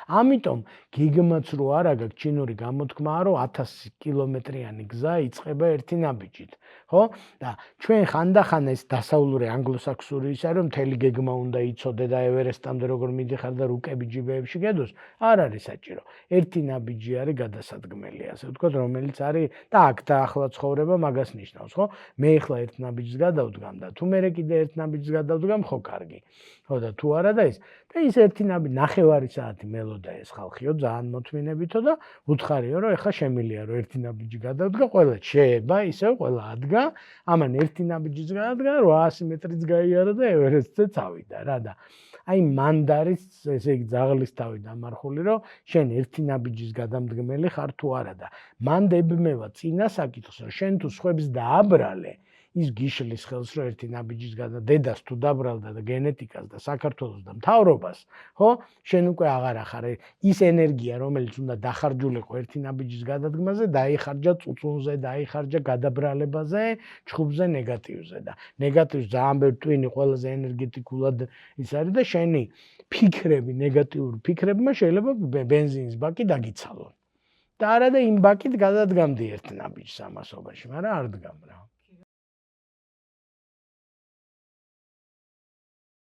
ამიტომ გიგმაც რო არა გაქვს ჩინური გამოთქმაა რომ 1000 კილომეტრიანი გზა იწყება ერთი ნაბიჯით, ხო? და ჩვენ ხანდახან ეს დასავლური ანგლოსაქსური ის არის რომ მთელი გეგმა უნდა იცოდე და ევერესტამდე როგორ მიდიხარ და რუკები ჯიბეებში გედოს, არ არის საჭირო. ერთი ნაბიჯი არის გადასადგმელი, ასე ვთქვათ, რომელიც არის და აქ და ახლა ცხოვრება მაგას ნიშნავს, ხო? მე ახლა ერთ ნაბიჯს გადავდგამ და თუ მე კიდე ერთ ნაბიჯს გადავდგამ, ხო, კარგი. ხო და თუ არა და ის და ის ერთი ნახევარი საათი მელოდა ეს ხალხიო ძალიან მოთმინებითო და უთხარიო რომ ეხლა შემილია რომ ერთი ნაბიჯი გადავდგა, ყველა შეება, ისევ ყველა ადგა, ამან ერთი ნაბიჯიც გადადგა, 800 მეტრიც გაიარა და ევერესტზე წავიდა რა და აი მანდ არის ესე იგი ძაღლის თავი დამარხული რომ შენ ერთი ნაბიჯის გადამდგმელი ხარ თუ არა და მანდ ებმევა წინა საკითხს რომ შენ თუ სხვებს დააბრალე ის გიშლის ხელს რომ ერთი ნაბიჯის დედას თუ დაბრალდა და გენეტიკას და საქართველოს და მთავრობას, ხო? შენ უკვე აღარ ახარ ის ენერგია, რომელიც უნდა დახარჯულიყო ერთი ნაბიჯის გადადგმაზე, დაიხარჯა წუწუნზე, დაიხარჯა გადაბრალებაზე, ჩხუბზე, ნეგატივზე და ნეგატივს ძალიან ბევრი ტვინი ყველაზე ენერგეტიკულად ის არის და შენი ფიქრები, ნეგატიური ფიქრებმა შეიძლება ბენზინის ბაკი დაგიცალონ. და არა და იმ ბაკით გადადგამდი ერთ ნაბიჯს ამასობაში, მაგრამ არ დგამ რა.